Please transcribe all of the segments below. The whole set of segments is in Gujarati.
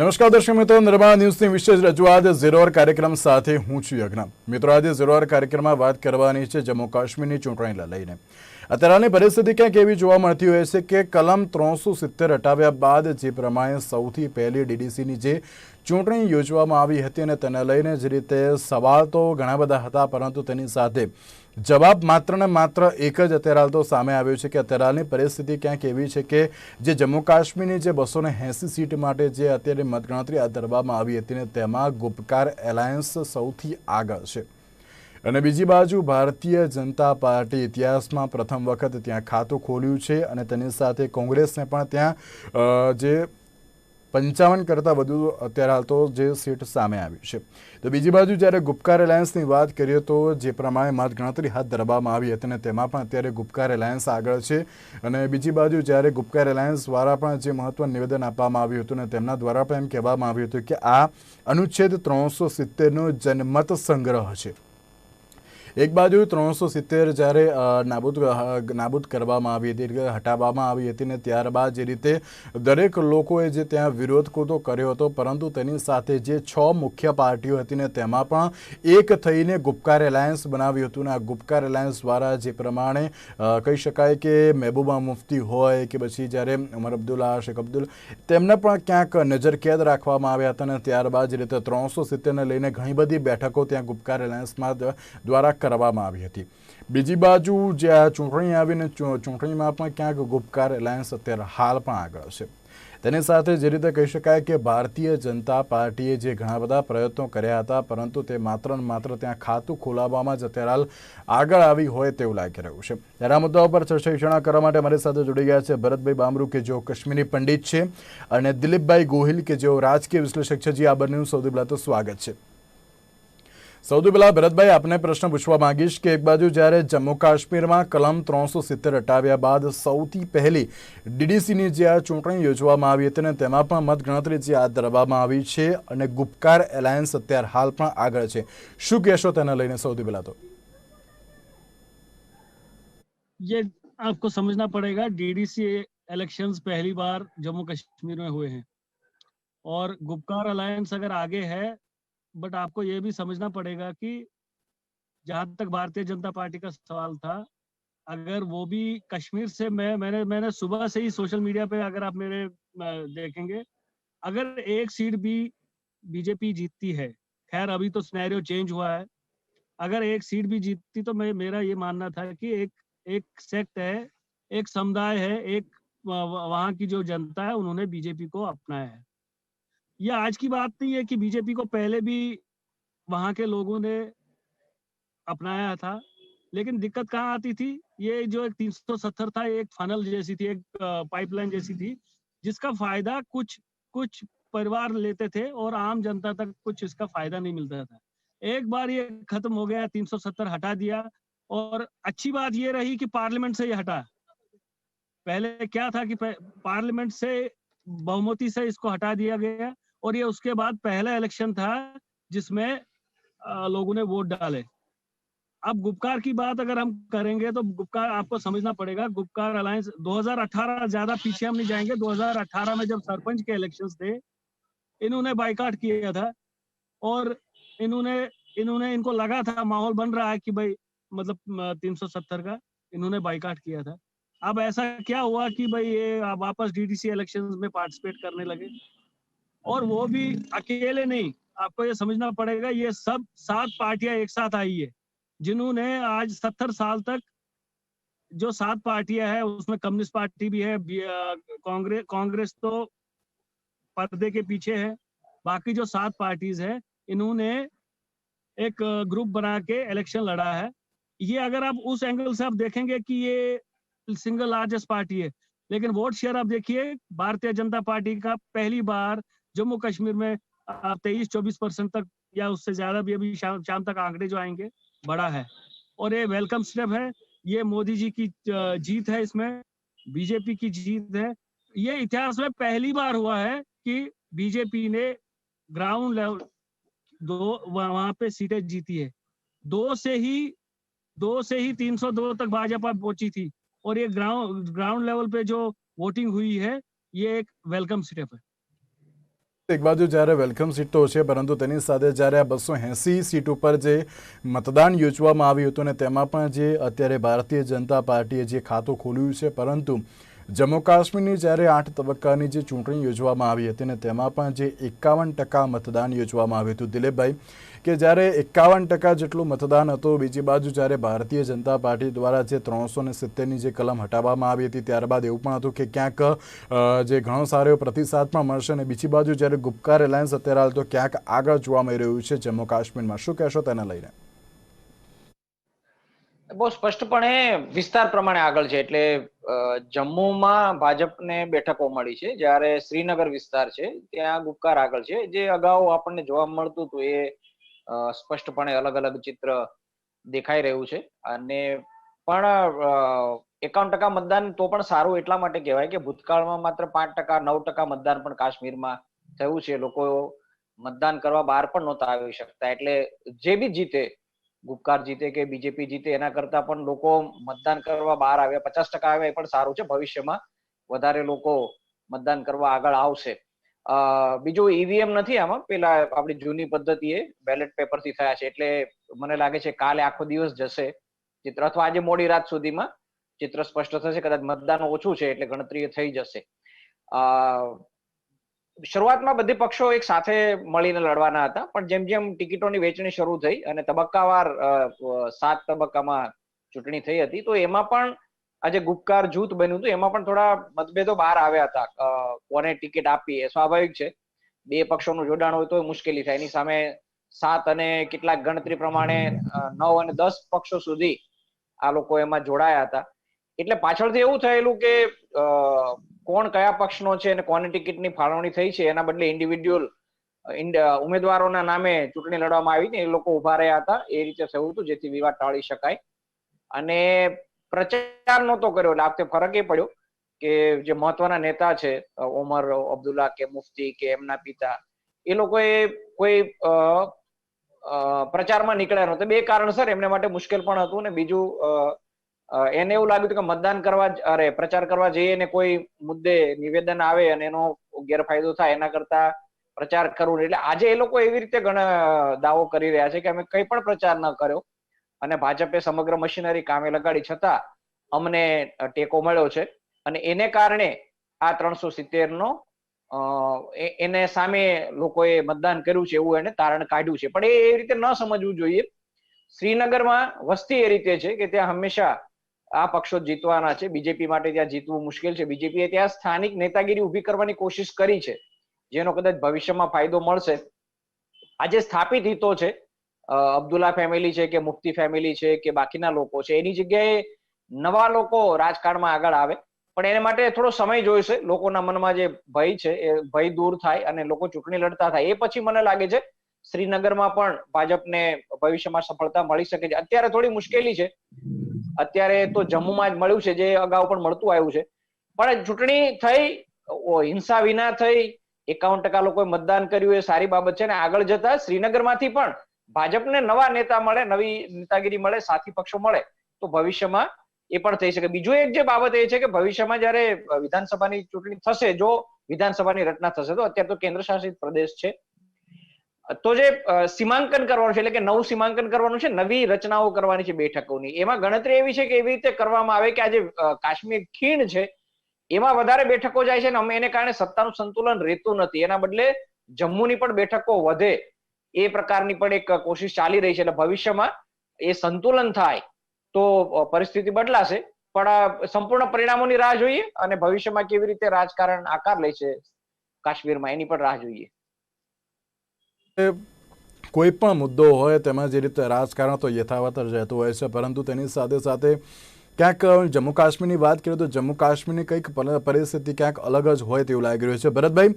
નમસ્કાર દર્શક મિત્રો, નિર્માણ ન્યૂઝની વિશેષ રજૂઆત ઝીરો અવર કાર્યક્રમ સાથે હું છું યજ્ઞ. મિત્રો, આજે ઝીરો અવર કાર્યક્રમમાં વાત કરવાની છે જમ્મુ કાશ્મીરની ચૂંટણીને લઈને. અત્યારની પરિસ્થિતિ ક્યાંક એવી જોવા મળતી હોય છે કે કલમ 370 હટાવ્યા બાદ જે પ્રમાણે સૌથી પહેલી ડીડીસીની જે ચૂંટણી યોજવામાં આવી હતી અને તેને લઈને જે રીતે સવાલ તો ઘણા બધા હતા, પરંતુ તેની સાથે જવાબ માત્ર ને માત્ર એક જ અત્યારે હાલ તો સામે આવ્યો છે કે અત્યારે હાલની પરિસ્થિતિ ક્યાંક એવી છે કે જે જમ્મુ કાશ્મીરની જે 280 સીટ માટે જે અત્યારે મતગણતરી હાથ ધરવામાં આવી હતી ને તેમાં ગુપકાર એલાયન્સ સૌથી આગળ છે. અને બીજી બાજુ ભારતીય જનતા પાર્ટી ઇતિહાસમાં પ્રથમ વખત ત્યાં ખાતું ખોલ્યું છે અને તેની સાથે કોંગ્રેસને પણ ત્યાં જે 55 કરતાં વધુ અત્યારે હાલ તો જે સીટ સામે આવી છે. તો બીજી બાજુ જ્યારે ગુપકાર એલાયન્સની વાત કરીએ તો જે પ્રમાણે મતગણતરી હાથ ધરવામાં આવી હતી અને તેમાં પણ અત્યારે ગુપકાર એલાયન્સ આગળ છે. અને બીજી બાજુ જ્યારે ગુપકાર એલાયન્સ દ્વારા પણ જે મહત્વનું નિવેદન આપવામાં આવ્યું હતું અને તેમના દ્વારા પણ એમ કહેવામાં આવ્યું હતું કે આ અનુચ્છેદ 370નો જનમત સંગ્રહ છે. એક બાજુ 370 જ્યારે નાબૂદ કરવામાં આવી હતી, હટાવવામાં આવી હતી ને ત્યારબાદ જે રીતે દરેક લોકોએ જે ત્યાં વિરોધ તો કર્યો હતો, પરંતુ તેની સાથે જે 6 મુખ્ય પાર્ટીઓ હતી ને તેમાં પણ એક થઈને ગુપકાર એલાયન્સ બનાવ્યું હતું. ને આ ગુપકાર એલાયન્સ દ્વારા જે પ્રમાણે કહી શકાય કે મહેબૂબા મુફ્તી હોય કે પછી જ્યારે ઉમર અબ્દુલ્લા, શેખ અબ્દુલ, તેમને પણ ક્યાંક નજરકેદ રાખવામાં આવ્યા હતા. અને ત્યારબાદ જે રીતે 370ને લઈને ઘણી બધી બેઠકો ત્યાં ગુપકાર એલાયન્સમાં દ્વારા કરવામાં આવી હતી. બીજી બાજુ જે આ ચૂંટણી આવીને ચૂંટણીમાં પણ ક્યાંક ગુપકાર એલાયન્સ અત્યારે હાલ પણ આગળ છે. તેની સાથે જે રીતે કહી શકાય કે ભારતીય જનતા પાર્ટીએ જે ઘણા બધા પ્રયત્નો કર્યા હતા, પરંતુ તે માત્ર ને માત્ર ત્યાં ખાતું ખોલાવવામાં જ અત્યારે હાલ આગળ આવી હોય તેવું લાગી રહ્યું છે. ત્યારે આ મુદ્દા ઉપર ચર્ચા વિચારણા કરવા માટે મારી સાથે જોડી ગયા છે ભરતભાઈ બામરૂ કે જેઓ કાશ્મીરી પંડિત છે અને દિલીપભાઈ ગોહિલ કે જેઓ રાજકીય વિશ્લેષક છે. જી, આ બંનેનું સૌથી પહેલાં તો સ્વાગત છે. સૌથી પહેલાં ભરતભાઈ, આપને પ્રશ્ન પૂછવા માંગીશ કે એક બાજુ જ્યારે જમ્મુ કાશ્મીરમાં કલમ 370 હટાવ્યા બાદ સૌથી પહેલી ડીડીસીની જે આ ચૂંટણી યોજવામાં આવી હતી અને તેમાં પણ મતગણતરી જે હાથ ધરવામાં આવી છે અને ગુપકાર એલાયન્સ અત્યારે હાલ પણ આગળ છે, શું કહેશો તેને લઈને? સૌથી પહેલા તો ये आपको समझना पड़ेगा, डीडीसी इलेक्शंस पहली बार जम्मू कश्मीर में हुए हैं और गुपकार अलायंस अगर आगे है, बट आपको ये भी समझना पड़ेगा कि जहां तक भारतीय जनता पार्टी का सवाल था, अगर वो भी कश्मीर से मैंने सुबह से ही सोशल मीडिया पे, अगर आप मेरे देखेंगे, अगर एक सीट भी बीजेपी जीतती है, खैर अभी तो सिनेरियो चेंज हुआ है, अगर एक सीट भी जीतती तो मेरा ये मानना था कि एक सेक्ट है, एक समुदाय है, एक वहां की जो जनता है, उन्होंने बीजेपी को अपनाया है. यह आज की बात नहीं है कि बीजेपी को पहले भी वहां के लोगों ने अपनाया था, लेकिन दिक्कत कहाँ आती थी? ये जो एक 370 था, एक फनल जैसी थी, एक पाइपलाइन जैसी थी, जिसका फायदा कुछ परिवार लेते थे और आम जनता तक कुछ इसका फायदा नहीं मिलता था. एक बार ये खत्म हो गया, 370 हटा दिया, और अच्छी बात ये रही कि पार्लियामेंट से ये हटा. पहले क्या था कि पार्लियामेंट से बहुमति से इसको हटा दिया गया, और ये उसके बाद पहला इलेक्शन था जिसमें लोगों ने वोट डाले. अब गुपकार की बात अगर हम करेंगे तो गुपकार आपको समझना पड़ेगा, गुपकार अलायंस 2018, ज्यादा पीछे हम नहीं जाएंगे, 2018 में जब सरपंच के इलेक्शंस थे, इन्होंने बाइकाट किया था और इनको लगा था, माहौल बन रहा है कि भाई मतलब 370 का, इन्होंने बाइकाट किया था. अब ऐसा क्या हुआ कि भाई ये वापस डीडीसी इलेक्शंस में पार्टिसिपेट करने लगे, और वो भी अकेले नहीं. आपको ये समझना पड़ेगा, ये सब 7 पार्टियां एक साथ आई है, जिन्होंने आज 70 साल तक, जो 7 पार्टियां है उसमें कम्युनिस्ट पार्टी भी है, कांग्रेस तो पर्दे के पीछे है, बाकी जो 7 पार्टीज है, इन्होंने एक ग्रुप बना के इलेक्शन लड़ा है. ये अगर आप उस एंगल से आप देखेंगे कि ये सिंगल लार्जेस्ट पार्टी है, लेकिन वोट शेयर आप देखिए, भारतीय जनता पार्टी का पहली बार जम्मू कश्मीर में 23-24% तक या उससे ज्यादा भी अभी शाम तक आंकड़े जो आएंगे, बड़ा है. और ये वेलकम स्टेप है, ये मोदी जी की जीत है, इसमें बीजेपी की जीत है. ये इतिहास में पहली बार हुआ है कि बीजेपी ने ग्राउंड लेवल वहां पे सीटें जीती है. 2 से ही 302 तक भाजपा पहुंची थी, और ये ग्राउंड लेवल पे जो वोटिंग हुई है, ये एक वेलकम स्टेप है. એક બાજુ જ્યારે વેલકમ સીટ તો છે, પરંતુ તેની સાથે જ્યારે આ 280 સીટ ઉપર જે મતદાન યોજવામાં આવ્યું હતું ને તેમાં પણ જે અત્યારે ભારતીય જનતા પાર્ટીએ જે ખાતું ખોલ્યું છે, પરંતુ જમ્મુ કાશ્મીરની જ્યારે 8 તબક્કાની જે ચૂંટણી યોજવામાં આવી હતી ને તેમાં પણ જે 51% મતદાન યોજવામાં આવ્યું હતું દિલીપભાઈ, કે જ્યારે 51% જેટલું મતદાન હતું, બીજી બાજુ જ્યારે ભારતીય જનતા પાર્ટી દ્વારા જે 370ની જે કલમ હટાવવામાં આવી હતી, ત્યારબાદ એવું પણ હતું કે ક્યાંક જે ઘણો સારો પ્રતિસાદ પણ મળશે, અને બીજી બાજુ જ્યારે ગુપકાર એલાયન્સ અત્યારે હાલ તો ક્યાંક આગળ જોવા મળી રહ્યું છે જમ્મુ કાશ્મીરમાં, શું કહેશો તેને લઈને? બહુ સ્પષ્ટપણે વિસ્તાર પ્રમાણે આગળ છે. એટલે જમ્મુમાં ભાજપને બેઠકો મળી છે, જ્યારે શ્રીનગર વિસ્તાર છે ત્યાં ગુપકાર આગળ છે. જે અગાઉ આપણને જોવા મળતું હતું એ સ્પષ્ટપણે અલગ અલગ ચિત્ર દેખાઈ રહ્યું છે. અને પણ 51% મતદાન તો પણ સારું એટલા માટે કહેવાય કે ભૂતકાળમાં માત્ર 5%, 9% મતદાન પણ કાશ્મીરમાં થયું છે. લોકો મતદાન કરવા બહાર પણ નહોતા આવી શકતા. એટલે જે બી જીતે, ગુપકાર જીતે કે બીજેપી જીતે, એના કરતા પણ લોકો મતદાન કરવા બહાર આવ્યા, 50% આવ્યા, એ પણ સારું છે. ભવિષ્યમાં વધારે લોકો મતદાન કરવા આગળ આવશે. બીજું ઈવીએમ નથી આમાં, પેલા આપણી જૂની પદ્ધતિએ બેલેટ પેપરથી થયા છે. એટલે મને લાગે છે કાલે આખો દિવસ જશે ચિત્ર, અથવા આજે મોડી રાત સુધીમાં ચિત્ર સ્પષ્ટ થશે. કદાચ મતદાન ઓછું છે એટલે ગણતરી થઈ જશે. શરૂઆતમાં બધી પક્ષો એક સાથે મળીને લડવાના હતા, પણ જેમ જેમ ટિકિટોની વહેંચણી શરૂ થઈ અને તબક્કાવાર 7 તબક્કામાં ચૂંટણી થઈ હતી, તો એમાં પણ આજે ગુપકાર જૂથ બન્યું હતું, એમાં પણ થોડા મતભેદો બહાર આવ્યા હતા. કોને ટિકિટ આપવી એ સ્વાભાવિક છે, બે પક્ષોનું જોડાણ હોય તો મુશ્કેલી થાય. એની સામે 7 અને કેટલાક ગણતરી પ્રમાણે 9 અને 10 પક્ષો સુધી આ લોકો એમાં જોડાયા હતા. એટલે પાછળથી એવું થયેલું કે કોણ કયા પક્ષનો છે અને કોની ટિકિટની ફાળવણી થઈ છે, એના બદલે ઇન્ડિવિડ્યુઅલ ઉમેદવારોના નામે ચૂંટણી લડવામાં આવી હતી, એ લોકો ઉભા રહ્યા હતા. એ રીતે થયું હતું જેથી વિવાદ ટાળી શકાય. અને પ્રચાર નહોતો કર્યો એટલે આ વખતે ફરક એ પડ્યો કે જે મહત્વના નેતા છે, ઓમર અબ્દુલ્લા કે મુફ્તી કે એમના પિતા, એ લોકોએ કોઈ પ્રચારમાં નીકળ્યા નહોતા. બે કારણસર એમને માટે મુશ્કેલ પણ હતું, ને બીજું એને એવું લાગ્યું કે મતદાન કરવા પ્રચાર કરવા જઈએ ને કોઈ મુદ્દે નિવેદન આવે અને એનો ગેરફાયદો થાય, એના કરતા પ્રચાર કરવું. એટલે આજે એ લોકો એવી રીતે દાવો કરી રહ્યા છે કે અમે કંઈ પણ પ્રચાર ન કર્યો અને ભાજપે સમગ્ર મશીનરી કામે લગાડી, છતાં અમને ટેકો મળ્યો છે. અને એને કારણે આ 370 નો એને સામે લોકોએ મતદાન કર્યું છે એવું એને તારણ કાઢ્યું છે. પણ એ રીતે ન સમજવું જોઈએ. શ્રીનગરમાં વસ્તી એ રીતે છે કે ત્યાં હંમેશા આ પક્ષો જીતવાના છે. બીજેપી માટે ત્યાં જીતવું મુશ્કેલ છે. બીજેપીએ ત્યાં સ્થાનિક નેતાગીરી ઉભી કરવાની કોશિશ કરી છે, જેનો કદાચ ભવિષ્યમાં ફાયદો મળશે. આજે સ્થાપિત હિતો છે, અબ્દુલ્લા ફેમિલી છે કે મુફ્તી ફેમિલી છે કે બાકીના લોકો છે, એની જગ્યાએ નવા લોકો રાજકારણમાં આગળ આવે, પણ એને માટે થોડો સમય જોઈશે. લોકોના મનમાં જે ભય છે એ ભય દૂર થાય અને લોકો ચૂંટણી લડતા થાય, એ પછી મને લાગે છે શ્રીનગરમાં પણ ભાજપને ભવિષ્યમાં સફળતા મળી શકે છે. અત્યારે થોડી મુશ્કેલી છે. અત્યારે તો જમ્મુમાં જ મળ્યું છે, જે અગાઉ પણ મળતું આવ્યું છે. પણ ચૂંટણી થઈ, હિંસા વિના થઈ, 51% લોકોએ મતદાન કર્યું, એ સારી બાબત છે. અને આગળ જતા શ્રીનગરમાંથી પણ ભાજપને નવા નેતા મળે, નવી નેતાગીરી મળે, સાથી પક્ષો મળે, તો ભવિષ્યમાં એ પણ થઈ શકે. બીજું એક જે બાબત એ છે કે ભવિષ્યમાં જયારે વિધાનસભાની ચૂંટણી થશે, જો વિધાનસભાની રચના થશે, તો અત્યારે તો કેન્દ્ર શાસિત પ્રદેશ છે, તો જે સીમાંકન કરવાનું છે, એટલે કે નવું સીમાંકન કરવાનું છે, નવી રચનાઓ કરવાની છે બેઠકોની, એમાં ગણતરી એવી છે કે એવી રીતે કરવામાં આવે કે આજે કાશ્મીર ખીણ છે એમાં વધારે બેઠકો જાય છે, અને અમે એને કારણે સત્તાનું સંતુલન રહેતું નથી. એના બદલે જમ્મુની પણ બેઠકો વધે એ પ્રકારની પણ એક કોશિશ ચાલી રહી છે. એટલે ભવિષ્યમાં એ સંતુલન થાય તો પરિસ્થિતિ બદલાશે. પણ સંપૂર્ણ પરિણામોની રાહ જોઈએ અને ભવિષ્યમાં કેવી રીતે રાજકારણ આકાર લે છે કાશ્મીરમાં, એની પણ રાહ જોઈએ. કોઈ પણ મુદ્દો હોય તેમાં જે રીતે રાજકારણ તો યથાવત જ રહેતું હોય છે, પરંતુ તેની સાથે સાથે ક્યાંક જમ્મુ કાશ્મીરની વાત કરીએ તો જમ્મુ કાશ્મીરની કંઈક પરિસ્થિતિ ક્યાંક અલગ જ હોય તેવું લાગી રહ્યું છે. ભરતભાઈ,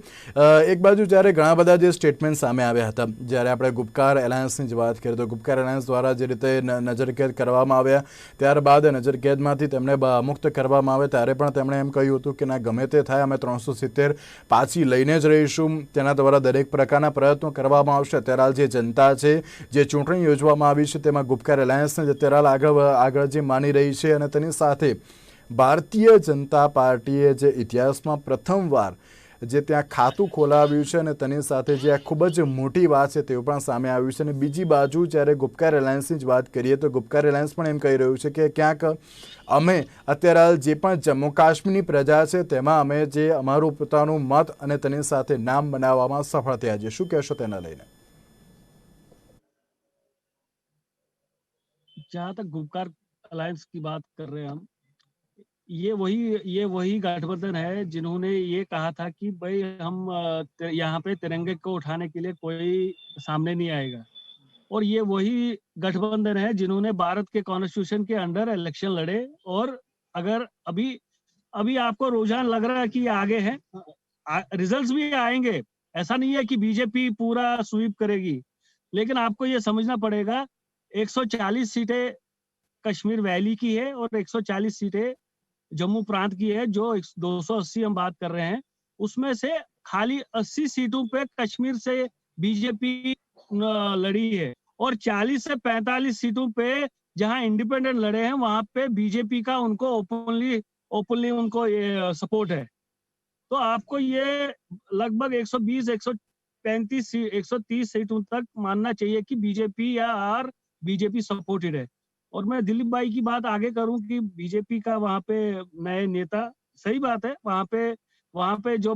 એક બાજુ જ્યારે ઘણા બધા જે સ્ટેટમેન્ટ સામે આવ્યા હતા, જ્યારે આપણે ગુપકાર એલાયન્સની જ વાત કરીએ તો ગુપકાર એલાયન્સ દ્વારા જે રીતે નજરકેદ કરવામાં આવ્યા, ત્યારબાદ નજરકેદમાંથી તેમને મુક્ત કરવામાં આવે, ત્યારે પણ તેમણે એમ કહ્યું હતું કે ના, ગમે તે થાય અમે 370 પાછી લઈને જ રહીશું, તેના દ્વારા દરેક પ્રકારના પ્રયત્નો કરવામાં આવશે. અત્યારે હાલ જે જનતા છે, જે ચૂંટણી યોજવામાં આવી છે, તેમાં ગુપકાર એલાયન્સને અત્યારે હાલ આગળ જે માની રહી છે, અને તેની સાથે ભારતીય જનતા પાર્ટીએ જે ઇતિહાસમાં પ્રથમવાર જે ત્યાં ખાતું ખોલાવ્યું છે અને તેની સાથે જે આ ખૂબ જ મોટી વાત છે તેવું પણ સામે આવ્યું છે. અને બીજી બાજુ જ્યારે ગુપકાર એલાયન્સની જ વાત કરીએ તો ગુપકાર એલાયન્સ પણ એમ કહી રહ્યું છે કે ક્યાંક અમે અત્યારે હાલ જે પણ જમ્મુ કાશ્મીરની પ્રજા છે તેમાં અમે જે અમારું પોતાનું મત અને તેની સાથે નામ બનાવવામાં સફળ થયા છે. શું કહેશો તેના લઈને? जहाँ तक गुपकार अलायंस की बात कर रहे हैं हम, ये वही गठबंधन है जिन्होंने ये कहा था कि भाई हम यहाँ पे तिरंगे को उठाने के लिए कोई सामने नहीं आएगा, और ये वही गठबंधन है जिन्होंने भारत के कॉन्स्टिट्यूशन के अंडर इलेक्शन लड़े। और अगर अभी आपको रुझान लग रहा है कि ये आगे है, रिजल्ट्स भी आएंगे, ऐसा नहीं है कि बीजेपी पूरा स्वीप करेगी, लेकिन आपको ये समझना पड़ेगा 140 सीटें कश्मीर वैली की है और 140 सीटें जम्मू प्रांत की है। जो 280 हम बात कर रहे हैं, उसमें से खाली 80 सीटों पे कश्मीर से बीजेपी लड़ी है, और 40 से 45 सीटों पे जहां इंडिपेंडेंट लड़े हैं वहां पे बीजेपी का उनको ओपनली उनको सपोर्ट है। तो आपको ये लगभग 120, 135, 130 सीटों तक मानना चाहिए कि बीजेपी बीजेपी सपोर्टेड है। और मैं दिलीप भाई की बात आगे करूं कि बीजेपी का वहां पे नए नेता, सही बात है, वहां पे जो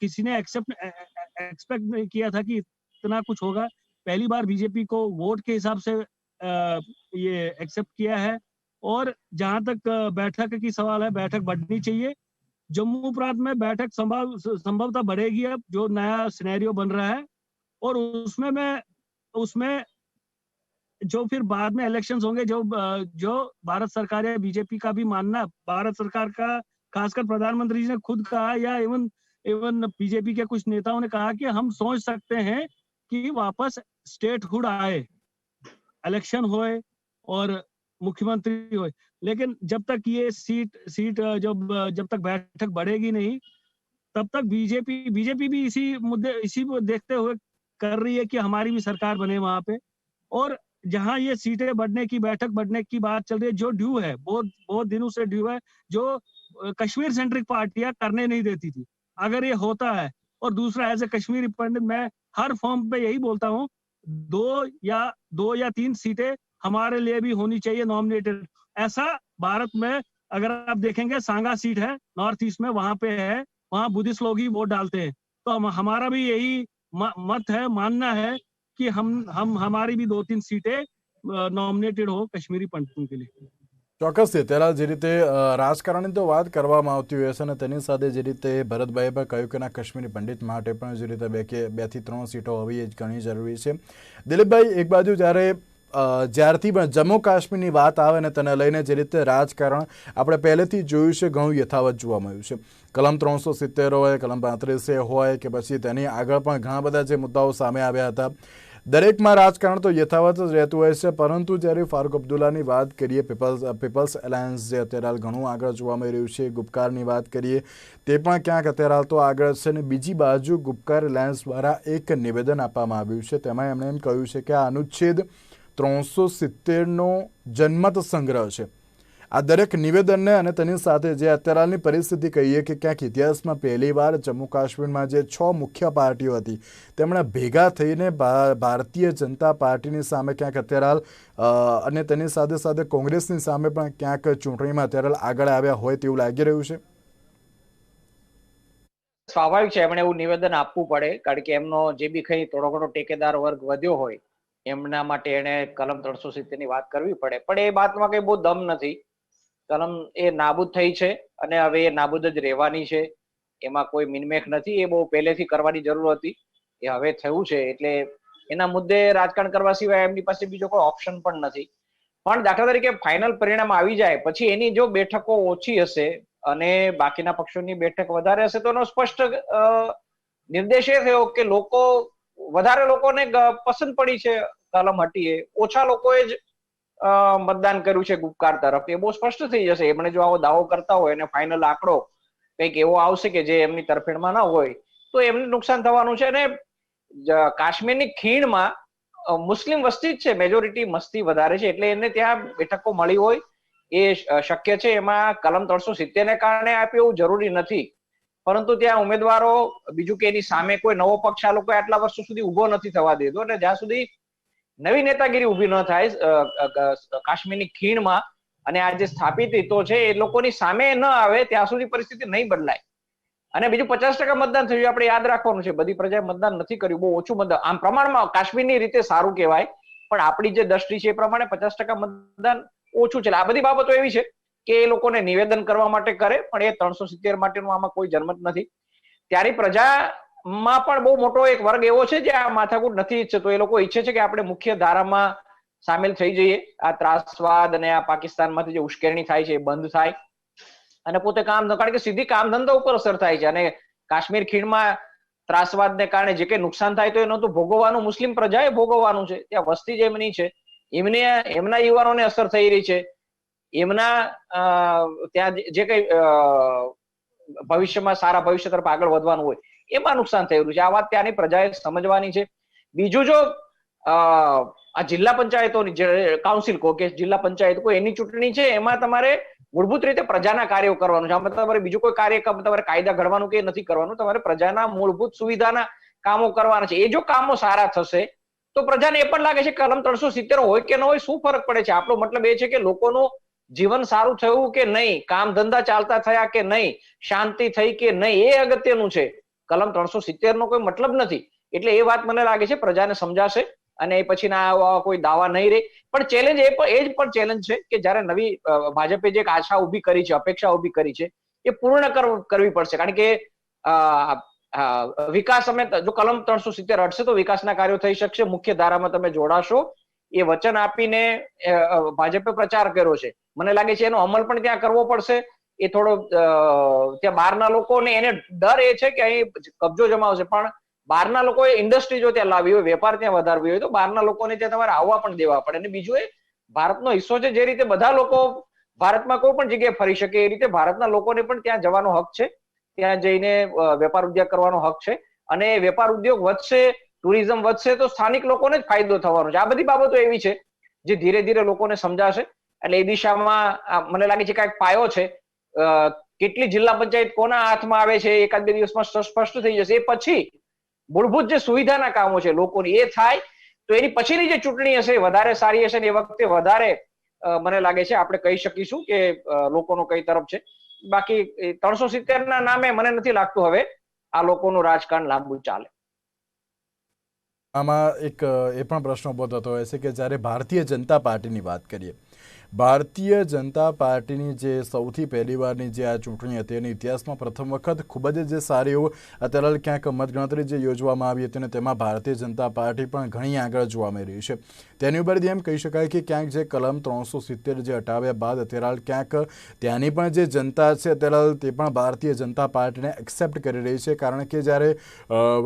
किसी ने एक्सपेक्ट नहीं किया था कि इतना कुछ होगा। पहली बार बीजेपी को वोट के हिसाब से ये एक्सेप्ट किया है। और जहां तक बैठक की सवाल है, बैठक बढ़नी चाहिए। जम्मू प्रांत में बैठक संभवतः बढ़ेगी अब जो नया सिनेरियो बन रहा है, और उसमें जो फिर बाद में इलेक्शंस होंगे, जो भारत सरकार या बीजेपी का भी मानना, भारत सरकार का खासकर प्रधानमंत्री जी ने खुद कहा, या इवन बीजेपी के कुछ नेताओं ने कहा कि हम सोच सकते हैं कि वापस स्टेटहुड आए, इलेक्शन होए और मुख्यमंत्री होए। लेकिन जब तक ये सीट जब तक बैठक बढ़ेगी नहीं, तब तक बीजेपी भी इसी को देखते हुए कर रही है कि हमारी भी सरकार बने वहां पे। और जहां ये सीटें बैठक बढ़ने की बात चल रही है, जो ड्यू है, बहुत दिनों से ड्यू है, जो कश्मीर सेंट्रिक पार्टियां करने नहीं देती थी, अगर ये होता है। और दूसरा, एज ए कश्मीरी पंडित मैं हर फॉर्म पे यही बोलता हूँ, 2 या 3 सीटें हमारे लिए भी होनी चाहिए नॉमिनेटेड। ऐसा भारत में अगर आप देखेंगे, सांगा सीट है नॉर्थ ईस्ट में, वहां पे है, वहां बुद्धिस्ट लोग ही वोट डालते हैं। तो हमारा भी यही मत है, मानना है कि हमारी भी 2-3 सीटें नॉमिनेटेड हो कश्मीरी पंडितों के लिए। ચોક્કસથી ત્યારે જે રીતે રાજકારણની તો વાત કરવામાં આવતી હોય છે અને તેની સાથે જે રીતે ભરતભાઈએ પણ કહ્યું કે ના કાશ્મીરી પંડિત માટે પણ જે રીતે 2 થી 3 સીટો હોવી એ ઘણી જરૂરી છે. દિલીપભાઈ, એક બાજુ જ્યારથી પણ જમ્મુ કાશ્મીરની વાત આવે ને તેને લઈને જે રીતે રાજકારણ આપણે પહેલેથી જોયું છે, ઘણું યથાવત જોવા મળ્યું છે. કલમ 370 હોય, કલમ 35 હોય કે પછી તેની આગળ પણ ઘણા બધા જે મુદ્દાઓ સામે આવ્યા હતા, દરેકમાં રાજકારણ તો યથાવત જ રહેતું હોય છે. પરંતુ જ્યારે ફારૂક અબ્દુલ્લાની વાત કરીએ, પીપલ્સ એલાયન્સ જે અત્યારે હાલ ઘણું આગળ જોવા મળી રહ્યું છે, ગુપકારની વાત કરીએ તે પણ ક્યાંક અત્યારે હાલ તો આગળ છે. અને બીજી બાજુ ગુપકાર એલાયન્સ દ્વારા એક નિવેદન આપવામાં આવ્યું છે, તેમાં એમણે એમ કહ્યું છે કે આ અનુચ્છેદ 370નો જનમત સંગ્રહ છે. આ દરેક નિવેદનને અને તેની સાથે જે અત્યારે હાલની પરિસ્થિતિ કહીએ કે ક્યાંક ઇતિહાસમાં પહેલીવાર જમ્મુ કાશ્મીરમાં જે 6 મુખ્ય પાર્ટીઓ હતી તેમણે ભેગા થઈને ભારતીય જનતા પાર્ટીની સામે ક્યાંક અત્યારે હાલ અને તેની સાથે સાથે કોંગ્રેસની સામે પણ ક્યાંક ચૂંટણીમાં અત્યારે હાલ આગળ આવ્યા હોય તેવું લાગી રહ્યું છે. સ્વાભાવિક છે, એમણે એવું નિવેદન આપવું પડે, કારણ કે એમનો જે બી કઈ થોડો ઘણો ટેકેદાર વર્ગ વધ્યો હોય એમના માટે એને કલમ 370 ની વાત કરવી પડે. પણ એ વાતમાં કઈ બહુ દમ નથી. કલમ એ નાબૂદ થઈ છે અને હવે એ નાબૂદ જ રહેવાની છે, એમાં કોઈ મિનમેક નથી. એ બહુ પહેલેથી કરવાની જરૂર હતી, એ હવે થયું છે, એટલે એના મુદ્દે રાજકારણ કરવા સિવાય એમની પાસે બીજો કોઈ ઓપ્શન પણ નથી. પણ દાખલા તરીકે ફાઇનલ પરિણામ આવી જાય પછી એની જો બેઠકો ઓછી હશે અને બાકીના પક્ષોની બેઠક વધારે હશે, તો એનો સ્પષ્ટ નિર્દેશ એ થયો કે વધારે લોકોને પસંદ પડી છે કલમ હટીએ, ઓછા લોકોએ જ મતદાન કર્યું છે ગુપકાર તરફ. એ બહુ સ્પષ્ટ થઈ જશે. એમણે જો આવો દાવો કરતા હોય અને ફાઇનલ આંકડો કંઈક એવો આવશે કે જે એમની તરફેણમાં ના હોય, તો એમને નુકસાન થવાનું છે. અને કાશ્મીરની ખીણમાં મુસ્લિમ વસ્તી જ છે, મેજોરિટી મસ્તી વધારે છે, એટલે એને ત્યાં બેઠકો મળી હોય એ શક્ય છે. એમાં કલમ 370 ને કારણે આપ્યું એવું જરૂરી નથી. પરંતુ ત્યાં ઉમેદવારો બીજું કે એની સામે કોઈ નવો પક્ષ આ લોકો આટલા વર્ષો સુધી ઉભો નથી થવા દેતો, અને જ્યાં સુધી નવી નેતાગીરી ઉભી ન થાય કાશ્મીરની ખીણમાં અને આ જે સ્થાપિત હિતો છે એ લોકોની સામે ન આવે ત્યાં સુધી પરિસ્થિતિ નહીં બદલાય. અને બીજું 50% મતદાન થયું આપણે યાદ રાખવાનું છે. બધી પ્રજાએ મતદાન નથી કર્યું, બહુ ઓછું મતદાન. આમ પ્રમાણમાં કાશ્મીરની રીતે સારું કહેવાય, પણ આપણી જે દ્રષ્ટિ છે એ પ્રમાણે 50% મતદાન ઓછું છે. આ બધી બાબતો એવી છે કે એ લોકોને નિવેદન કરવા માટે કરે, પણ એ 370 માટેનું આમાં કોઈ જન્મત નથી. ત્યાંની પ્રજામાં પણ બહુ મોટો એક વર્ગ એવો છે જે આ માથાકૂટ નથી ઈચ્છતો. એ લોકો ઈચ્છે છે કે આપણે મુખ્ય ધારામાં સામેલ થઈ જઈએ, આ ત્રાસવાદ અને આ પાકિસ્તાનમાંથી જે ઉશ્કેરણી થાય છે એ બંધ થાય, અને પોતે કામ, કારણ કે સીધી કામ ધંધા ઉપર અસર થાય છે. અને કાશ્મીર ખીણમાં ત્રાસવાદને કારણે જે કઈ નુકસાન થાય તો એનું તો ભોગવવાનું મુસ્લિમ પ્રજાએ ભોગવવાનું છે. ત્યાં વસ્તી જે એમની છે, એમના યુવાનોને અસર થઈ રહી છે, એમના ત્યાં જે કઈ ભવિષ્યમાં સારા ભવિષ્ય તરફ આગળ વધવાનું હોય એમાં નુકસાન થઈ રહ્યું છે. આ વાત ત્યાંની પ્રજાએ સમજવાની છે. બીજું, જો આ જિલ્લા પંચાયતોની જે કાઉન્સિલ કહો કે જિલ્લા પંચાયત કોઈ એની ચૂંટણી છે, એમાં તમારે મૂળભૂત રીતે પ્રજાના કાર્યો કરવાનું છે. આમાં તમારે બીજું કોઈ કાર્ય તમારે કાયદા ઘડવાનું કે નથી કરવાનું, તમારે પ્રજાના મૂળભૂત સુવિધાના કામો કરવાના છે. એ જો કામો સારા થશે તો પ્રજાને એ પણ લાગે છે કલમ 370 હોય કે ન હોય શું ફરક પડે છે. આપણો મતલબ એ છે કે લોકોનું જીવન સારું થયું કે નહીં, કામ ધંધા ચાલતા થયા કે નહીં, શાંતિ થઈ કે નહીં, એ અગત્યનું છે. કલમ 370 નો કોઈ મતલબ નથી. એટલે એ વાત મને લાગે છે પ્રજાને સમજાશે, અને એ પછીના કોઈ દાવા નહીં રહે. પણ ચેલેન્જ એ જ પણ ચેલેન્જ છે કે જયારે નવી ભાજપે જે આશા ઉભી કરી છે, અપેક્ષા ઉભી કરી છે, એ પૂર્ણ કરવી પડશે. કારણ કે વિકાસ, અમે જો કલમ 370 હટશે તો વિકાસના કાર્યો થઈ શકશે, મુખ્ય ધારામાં તમે જોડાશો, એ વચન આપીને ભાજપે પ્રચાર કર્યો છે. મને લાગે છે એનો અમલ પણ ત્યાં કરવો પડશે. એ થોડો ત્યાં બહારના લોકોને એને ડર એ છે કે અહીં કબજો જમાવશે, પણ બહારના લોકોએ ઇન્ડસ્ટ્રી જો ત્યાં લાવી હોય, વેપાર ત્યાં વધારવી હોય, તો બહારના લોકોને ત્યાં તમારે આવવા પણ દેવા પડે. અને બીજું, એ ભારતનો હિસ્સો છે. જે રીતે બધા લોકો ભારતમાં કોઈ પણ જગ્યાએ ફરી શકે એ રીતે ભારતના લોકોને પણ ત્યાં જવાનો હક છે, ત્યાં જઈને વેપાર ઉદ્યોગ કરવાનો હક છે. અને વેપાર ઉદ્યોગ વધશે, ટુરિઝમ વધશે તો સ્થાનિક લોકોને જ ફાયદો થવાનો છે. આ બધી બાબતો એવી છે જે ધીરે ધીરે લોકોને સમજાશે. એટલે એ દિશામાં મને લાગે છે કાંઈક પાયો છે. કેટલી જિલ્લા પંચાયત કોના હાથમાં આવે છે એકાદ બે દિવસમાં સ્પષ્ટ થઈ જશે. એ પછી મૂળભૂત જે સુવિધાના કામો છે લોકોની, એ થાય તો એની પછીની જે ચૂંટણી હશે વધારે સારી હશે, ને એ વખતે વધારે મને લાગે છે આપણે કહી શકીશું કે લોકોનો કઈ તરફ છે. બાકી 370 ના નામે મને નથી લાગતું હવે આ લોકોનું રાજકારણ લાંબુ ચાલે. આમાં એક એ પણ પ્રશ્ન ઉભો થતો હોય છે કે જ્યારે ભારતીય જનતા પાર્ટીની વાત કરીએ, ભારતીય જનતા પાર્ટીની જે સૌથી પહેલીવારની જે આ ચૂંટણી હતી એની ઇતિહાસમાં પ્રથમ વખત ખૂબ જ જે સારી એવું અત્યારે ક્યાંક મતગણતરી જે યોજવામાં આવી હતી, અને તેમાં ભારતીય જનતા પાર્ટી પણ ઘણી આગળ જોવા મળી રહી છે. તેની ઉપરથી એમ કહી શકાય કે ક્યાંક જે કલમ 370 જે હટાવ્યા બાદ અત્યારે ક્યાંક ત્યાંની પણ જે જનતા છે અત્યારે તે પણ ભારતીય જનતા પાર્ટીને એક્સેપ્ટ કરી રહી છે. કારણ કે જ્યારે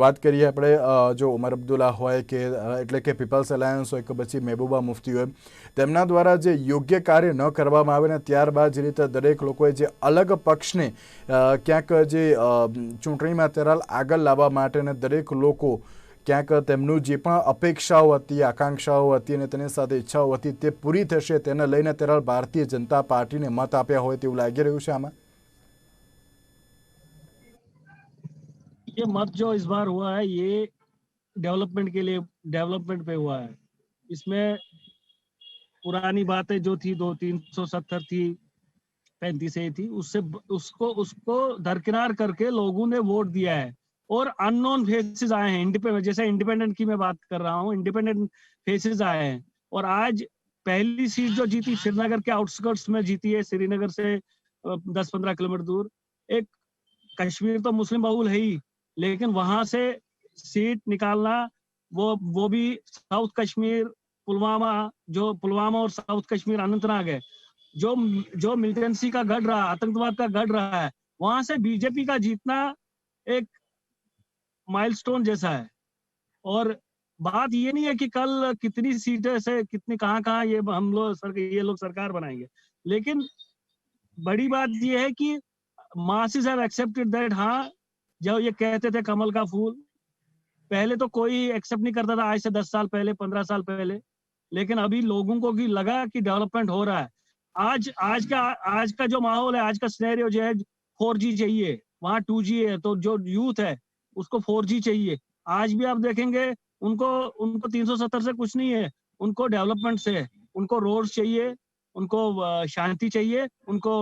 વાત કરીએ આપણે, જો ઉમર અબ્દુલ્લા હોય કે એટલે કે પીપલ્સ એલાયન્સ હોય કે પછી મહેબૂબા મુફ્તી હોય, તેમના દ્વારા જે યોગ્ય કાર્ય ન કરવામાં આવે ને ત્યારબાદ જે રીતે દરેક લોકોએ જે અલગ પક્ષને ક્યાંક જે ચૂંટણીમાં અત્યારે આગળ લાવવા માટે ને દરેક લોકો ક્યાંક તેમનું જે પણ અપેક્ષાઓ હતી, આકાંક્ષાઓ હતી અને તેની સાથે ઈચ્છાઓ હતી તે પૂરી થશે, તેને લઈને અત્યારે ભારતીય જનતા પાર્ટીને મત આપ્યા હોય તેવું લાગી રહ્યું છે. આમાં ये मत जो इस बार हुआ है ये डेवलपमेंट के लिए, डेवलपमेंट पे हुआ है. इसमें पुरानी बातें जो थी 370 थी, 35 थी, उससे उसको दरकिनार करके लोगों ने वोट दिया है. और अननोन फेसेस आए हैं, जैसे इंडिपेंडेंट की मैं बात कर रहा हूँ, इंडिपेंडेंट फेसेस आए हैं. और आज पहली सीट जो जीती श्रीनगर के आउटस्कर्ट्स में जीती है, श्रीनगर से 10-15 किलोमीटर दूर. एक कश्मीर तो मुस्लिम बहुल है ही, लेकिन वहां से सीट निकालना, वो भी साउथ कश्मीर, पुलवामा और साउथ कश्मीर, अनंतनाग है, जो मिलिटेंसी का गढ़ रहा, आतंकवाद का गढ़ रहा है, वहां से बीजेपी का जीतना एक माइलस्टोन जैसा है. और बात ये नहीं है कि कल कितनी सीटें से कितनी कहाँ ये लोग सरकार बनाएंगे, लेकिन बड़ी बात ये है कि masses have accepted that. हाँ, जब ये कहते थे कमल का फूल, पहले तो कोई एक्सेप्ट नहीं करता था, आज से 10 साल पहले, 15 साल पहले, लेकिन अभी लोगों को भी लगा कि डेवलपमेंट हो रहा है. आज का जो माहौल है, आज का सिनेरियो जो है, 4G चाहिए, वहाँ 2G है, तो जो यूथ है उसको 4G चाहिए। आज भी आप देखेंगे उनको उनको 370 से कुछ नहीं है, उनको डेवलपमेंट से है, उनको रोड्स चाहिए, उनको शांति चाहिए, उनको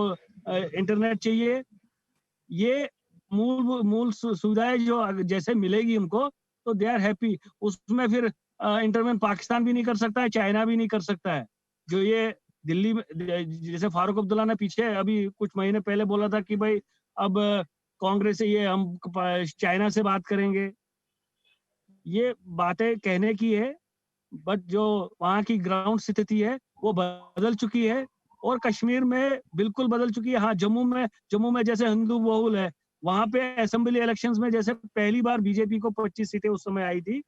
इंटरनेट चाहिए। ये मूल सुविधाएं जो जैसे मिलेगी उनको, तो दे आर हैप्पी। उसमें फिर इंटरवेन पाकिस्तान भी नहीं कर सकता है, चाइना भी नहीं कर सकता है। जो ये दिल्ली में जैसे फारूक अब्दुल्ला ने पीछे अभी कुछ महीने पहले बोला था कि भाई अब कांग्रेस से ये हम चाइना से बात करेंगे, ये बातें कहने की है, बट जो वहाँ की ग्राउंड स्थिति है वो बदल चुकी है, और कश्मीर में बिल्कुल बदल चुकी है। हाँ, जम्मू में जैसे हिंदू बहुल है, वहां पे असेंबली इलेक्शंस में जैसे पहली बार बीजेपी को 25 सीटें उस समय आई थी,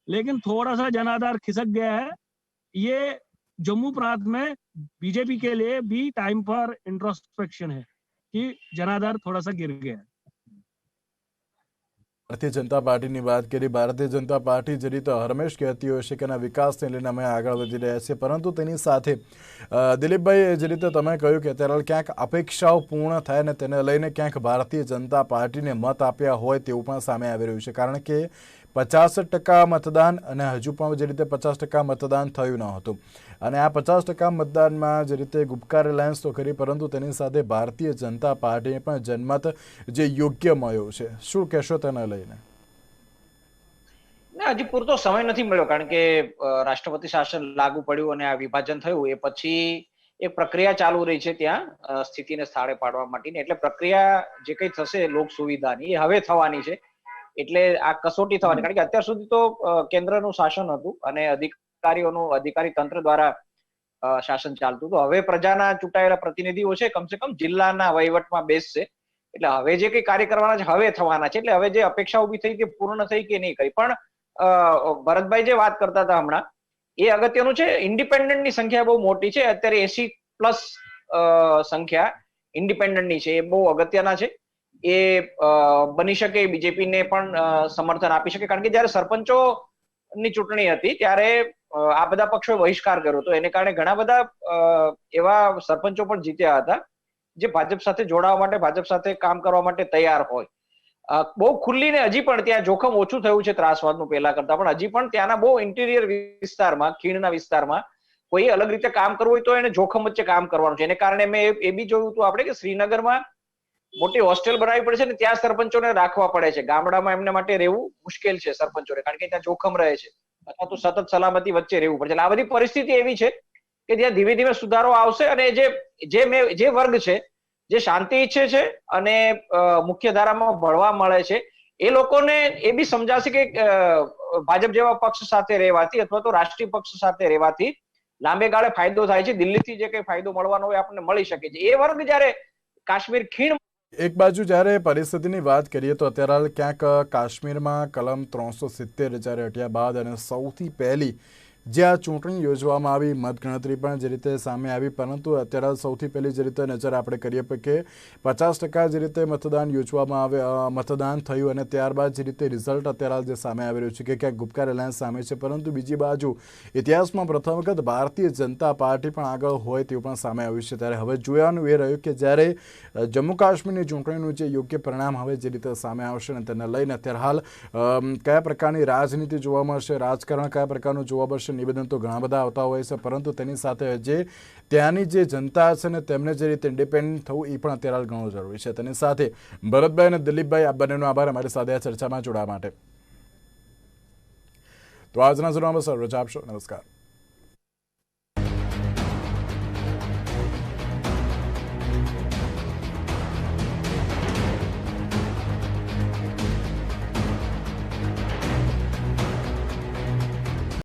लेकिन थोड़ा सा जनाधार खिसक गया है। ये जम्मू प्रांत में बीजेपी के लिए भी टाइम फॉर इंट्रोस्पेक्शन है कि जनाधार थोड़ा सा गिर गया है। ભારતીય જનતા પાર્ટીની વાત કરી, ભારતીય જનતા પાર્ટી જે રીતે હરમેશ કહેતી હોય છે કે એના વિકાસને લઈને અમે આગળ વધી રહ્યા છીએ, પરંતુ તેની સાથે દિલીપભાઈ, જે રીતે તમે કહ્યું કે અત્યારે ક્યાંક અપેક્ષાઓ પૂર્ણ થાય ને તેને લઈને ક્યાંક ભારતીય જનતા પાર્ટીને મત આપ્યા હોય તેવું પણ સામે આવી રહ્યું છે, કારણ કે 50% મતદાન અને હજુ પણ જે રીતે 50% મતદાન થયું ન હતું, અને આ 50% મતદાનમાં જે રીતે ગુપકાર એલાયન્સ તો કરી, પરંતુ તેની સાથે ભારતીય જનતા પાર્ટીને પણ જનમત જે યોગ્ય મળ્યો છે, શું કહેશો તેને લઈને? ના, હજી પૂરતો સમય નથી મળ્યો, કારણ કે રાષ્ટ્રપતિ શાસન લાગુ પડ્યું અને આ વિભાજન થયું એ પછી એક પ્રક્રિયા ચાલુ રહી છે ત્યાં સ્થિતિને સ્થાળે પાડવા માટેની. એટલે પ્રક્રિયા જે કંઈ થશે લોક સુવિધાની એ હવે થવાની છે, એટલે આ કસોટી થવાની. કારણ કે અત્યાર સુધી તો કેન્દ્રનું શાસન હતું અને અધિકારી તંત્ર દ્વારા શાસન ચાલતું હતું. હવે પ્રજાના ચૂંટાયેલા પ્રતિનિધિઓ છે, કમસે કમ જિલ્લાના વહીવટમાં બેસશે, એટલે હવે જે કંઈ કાર્ય કરવાના છે હવે થવાના છે. એટલે હવે જે અપેક્ષા ઉભી થઈ તે પૂર્ણ થઈ કે નહીં કરી, પણ ભરતભાઈ જે વાત કરતા હતા હમણાં, એ અગત્યનું છે. ઇન્ડિપેન્ડન્ટની સંખ્યા બહુ મોટી છે અત્યારે, 80+ સંખ્યા ઇન્ડિપેન્ડન્ટની છે, એ બહુ અગત્યના છે. એ બની શકે બીજેપીને પણ સમર્થન આપી શકે, કારણ કે જયારે સરપંચોની ચૂંટણી હતી ત્યારે આ બધા પક્ષોએ બહિષ્કાર કર્યો હતો, એને કારણે ઘણા બધા એવા સરપંચો પણ જીત્યા હતા જે ભાજપ સાથે જોડાવા માટે, ભાજપ સાથે કામ કરવા માટે તૈયાર હોય. બહુ ખુલ્લીને હજી પણ ત્યાં જોખમ ઓછું થયું છે ત્રાસવાદનું પહેલા કરતા, પણ હજી પણ ત્યાંના બહુ ઇન્ટિરિયર વિસ્તારમાં, ખીણના વિસ્તારમાં કોઈ અલગ રીતે કામ કરવું હોય તો એને જોખમ વચ્ચે કામ કરવાનું છે. એને કારણે મેં એ બી જોયું હતું આપણે કે શ્રીનગરમાં મોટી હોસ્ટેલ બનાવવી પડે છે ને ત્યાં સરપંચોને રાખવા પડે છે. ગામડામાં એમને માટે રહેવું મુશ્કેલ છે સરપંચોને, કારણ કે ત્યાં જોખમ રહે છે, અથવા તો સતત સલામતી વચ્ચે રહેવું પડે છે. એટલે આ બધી પરિસ્થિતિ એવી છે કે જ્યાં ધીમે ધીમે સુધારો આવશે, અને જે વર્ગ છે જે શાંતિ ઈચ્છે છે અને મુખ્ય ધારામાં ભળવા મળે છે, એ લોકોને એ બી સમજાશે કે ભાજપ જેવા પક્ષ સાથે રહેવાથી અથવા તો રાષ્ટ્રીય પક્ષ સાથે રહેવાથી લાંબે ગાળે ફાયદો થાય છે. દિલ્હીથી જે કંઈ ફાયદો મળવાનો હોય આપણને મળી શકે છે. એ વર્ગ જયારે કાશ્મીર ખીણ એક બાજુ જ્યારે પરિસ્થિતિની વાત કરીએ તો અત્યારે હાલ ક્યાંક કાશ્મીરમાં કલમ 370 જ્યારે હટ્યા બાદ અને સૌથી પહેલી જે આ ચૂંટણી યોજવામાં આવી, મતગણતરી પણ જે રીતે સામે આવી, પરંતુ અત્યારે સૌથી પહેલી જે રીતે નજર આપણે કરીએ કે 50% જે રીતે મતદાન યોજવામાં મતદાન થયું, અને ત્યારબાદ જે રીતે રિઝલ્ટ અત્યારે જે સામે આવી રહ્યું છે કે ક્યાંક ગુપકાર એલાયન્સ સામે છે, પરંતુ બીજી બાજુ ઇતિહાસમાં પ્રથમ વખત ભારતીય જનતા પાર્ટી પણ આગળ હોય તેવું પણ સામે આવ્યું છે. ત્યારે હવે જોવાનું એ રહ્યું કે જ્યારે જમ્મુ કાશ્મીરની ચૂંટણીનું જે યોગ્ય પરિણામ હવે જે રીતે સામે આવશે અને તેને લઈને અત્યારે હાલ કયા પ્રકારની રાજનીતિ જોવા મળશે, રાજકારણ કયા પ્રકારનું જોવા મળશે, નિવેદન તો ઘણા બધા આવતા હોય છે, પરંતુ તેની સાથે જે ત્યાંની જે જનતા છે ને તેમને જે રીતે ઇન્ડિપેન્ડન્ટ થવું એ પણ અત્યારે ઘણું જરૂરી છે. તેની સાથે ભરતભાઈ અને દિલીપભાઈ, આ બંનેનો આભાર અમારી સાથે આ ચર્ચામાં જોડાવા માટે. તો આજના જરૂરમાં બસ રજા આપશો. નમસ્કાર.